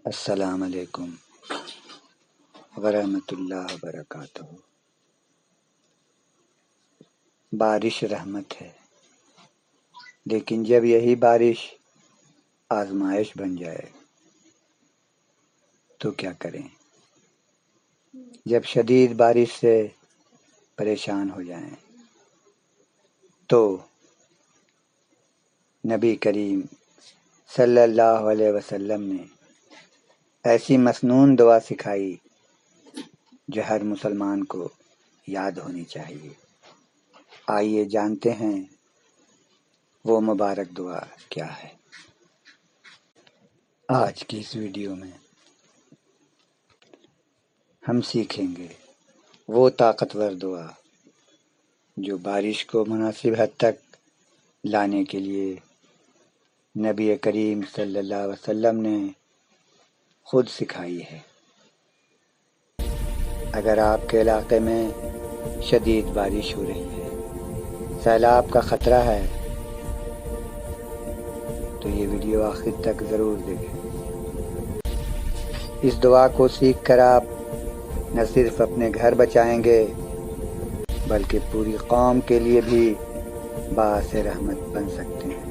السلام علیکم ورحمۃ اللہ وبرکاتہ۔ بارش رحمت ہے، لیکن جب یہی بارش آزمائش بن جائے تو کیا کریں؟ جب شدید بارش سے پریشان ہو جائیں تو نبی کریم صلی اللہ علیہ وسلم نے ایسی مسنون دعا سکھائی جو ہر مسلمان کو یاد ہونی چاہیے۔ آئیے جانتے ہیں وہ مبارک دعا کیا ہے۔ آج کی اس ویڈیو میں ہم سیکھیں گے وہ طاقتور دعا جو بارش کو مناسب حد تک لانے کے لیے نبی کریم صلی اللہ علیہ وسلم نے خود سکھائی ہے۔ اگر آپ کے علاقے میں شدید بارش ہو رہی ہے، سیلاب کا خطرہ ہے، تو یہ ویڈیو آخر تک ضرور دیکھیں۔ اس دعا کو سیکھ کر آپ نہ صرف اپنے گھر بچائیں گے بلکہ پوری قوم کے لیے بھی باعث رحمت بن سکتے ہیں۔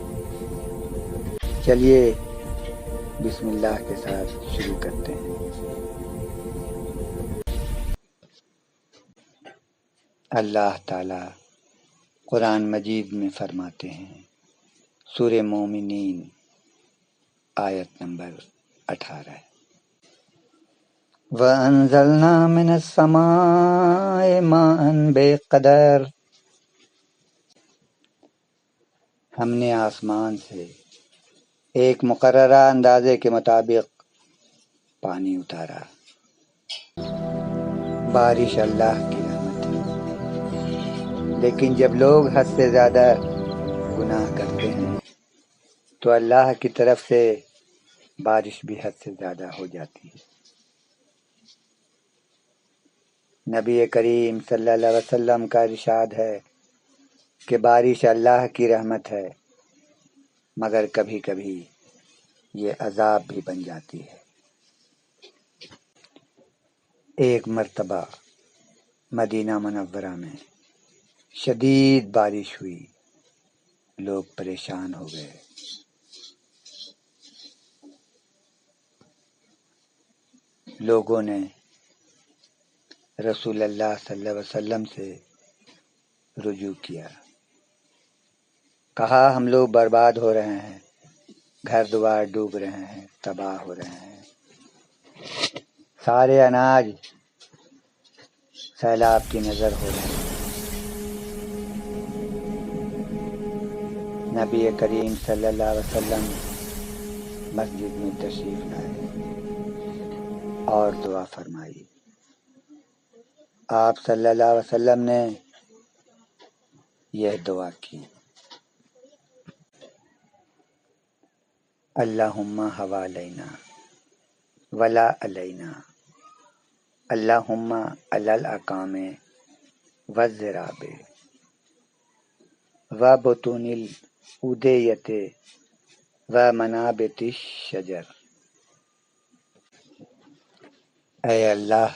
چلیے بسم اللہ کے ساتھ شروع کرتے ہیں۔ اللہ تعالی قرآن مجید میں فرماتے ہیں، سورہ مومنین آیت نمبر 18، وَأَنزَلْنَا مِنَ السَّمَاءِ مَاءً بِقَدَرٍ، ہم نے آسمان سے ایک مقررہ اندازے کے مطابق پانی اتارا۔ بارش اللہ کی رحمت ہے، لیکن جب لوگ حد سے زیادہ گناہ کرتے ہیں تو اللہ کی طرف سے بارش بھی حد سے زیادہ ہو جاتی ہے۔ نبی کریم صلی اللہ علیہ وسلم کا ارشاد ہے کہ بارش اللہ کی رحمت ہے، مگر کبھی کبھی یہ عذاب بھی بن جاتی ہے۔ ایک مرتبہ مدینہ منورہ میں شدید بارش ہوئی، لوگ پریشان ہو گئے۔ لوگوں نے رسول اللہ صلی اللہ علیہ وسلم سے رجوع کیا، کہا ہم لوگ برباد ہو رہے ہیں، گھر دوار ڈوب رہے ہیں، تباہ ہو رہے ہیں، سارے اناج سیلاب کی نظر ہو رہے ہیں۔ نبی کریم صلی اللہ علیہ وسلم مسجد میں تشریف لائے اور دعا فرمائی۔ آپ صلی اللہ علیہ وسلم نے یہ دعا کی، اللہم حوالینا ولا علینا، اللہم علی الاکام والزراب وبطون الأودیۃ ومنابت الشجر۔ اے اللہ،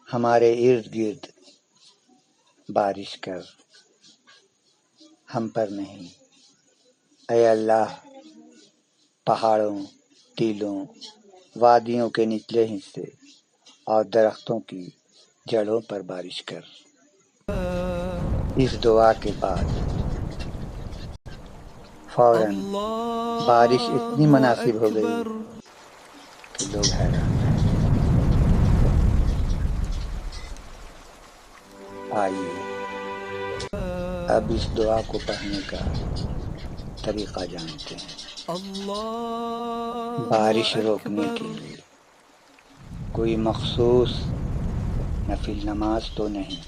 ہمارے ارد گرد بارش کر، ہم پر نہیں۔ اے اللہ، پہاڑوں، ٹیلوں، وادیوں کے نچلے حصے اور درختوں کی جڑوں پر بارش کر۔ اس دعا کے بعد فوراً بارش اتنی مناسب ہو گئی کہ لوگ حیران رہ گئے۔ آئیے اب اس دعا کو پڑھنے کا طریقہ جانتے ہیں۔ بارش روکنے کے لیے کوئی مخصوص نفل نماز تو نہیں،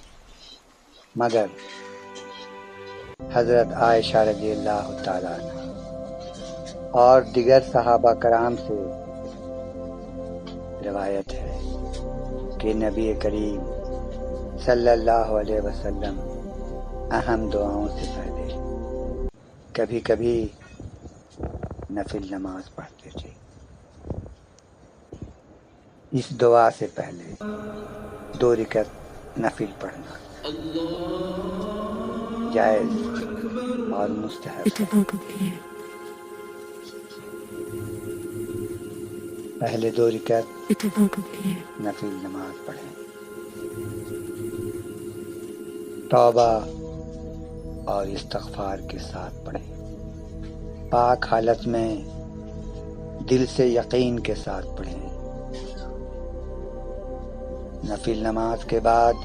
مگر حضرت عائشہ رضی اللہ تعالیٰ عنہ اور دیگر صحابہ کرام سے روایت ہے کہ نبی کریم صلی اللہ علیہ وسلم اہم دعاؤں سے پہلے کبھی کبھی نفل نماز پڑھتے تھے۔ اس دعا سے پہلے 2 رکعت نفل پڑھنا جائز اور مستحب ہے۔ پہلے 2 رکعت نفل نماز پڑھیں، توبہ اور استغفار کے ساتھ پڑھیں، پاک حالت میں دل سے یقین کے ساتھ پڑھیں۔ نفل نماز کے بعد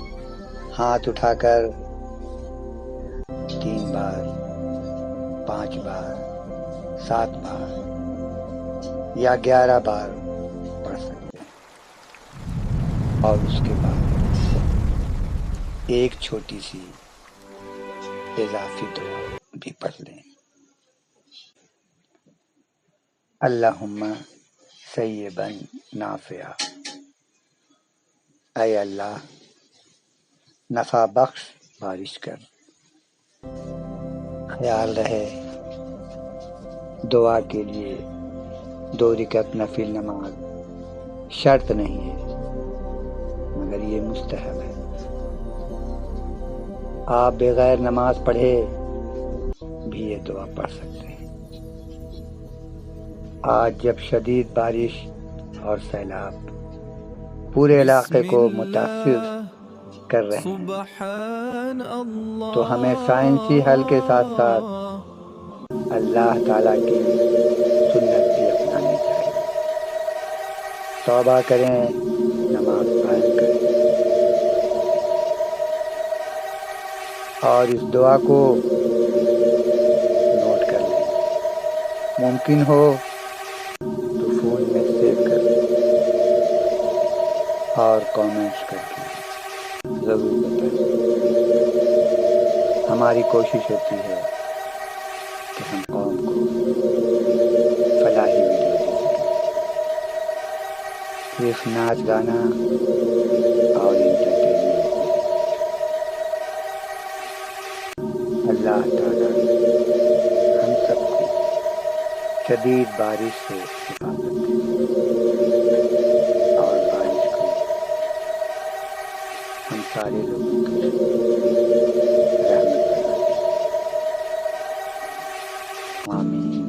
ہاتھ اٹھا کر 3 بار، 5 بار، 7 بار یا 11 بار پڑھ سکتے ہیں، اور اس کے بعد ایک چھوٹی سی اضافی دعا بھی پڑھ لیں۔ اللہم سیبا نافعا، اے اللہ نفع بخش بارش کر۔ خیال رہے دعا کے لیے 2 رکعت نفل نماز شرط نہیں ہے، مگر یہ مستحب ہے۔ آپ بغیر نماز پڑھے بھی یہ دعا پڑھ سکتے ہیں۔ آج جب شدید بارش اور سیلاب پورے علاقے کو متاثر کر رہے ہیں، تو ہمیں سائنسی حل کے ساتھ ساتھ اللہ تعالیٰ کی سنت بھی اپنانی چاہیے۔ توبہ کریں، نماز قائم کریں، اور اس دعا کو نوٹ کر لیں، ممکن ہو تو فون میں سیو کر لیں، اور کامنٹس کر کے ضرور بتائیں۔ ہماری کوشش ہوتی ہے کہ ہم قوم کو فلاحی ویڈیو دے سکیں، صرف ناچ گانا اور انٹرٹینمنٹ نہیں۔ اللہ تعالیٰ ہم سب کو شدید بارش سے حفاظت کرے اور بارش کو ہم سارے لوگوں کے لیے رحمت بنا دے۔ آمین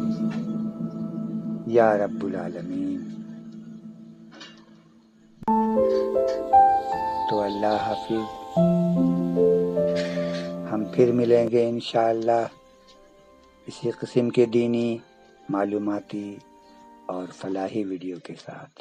یا رب العالمین۔ تو اللہ حافظ، ہم پھر ملیں گے انشاءاللہ اسی قسم کے دینی، معلوماتی اور فلاحی ویڈیو کے ساتھ۔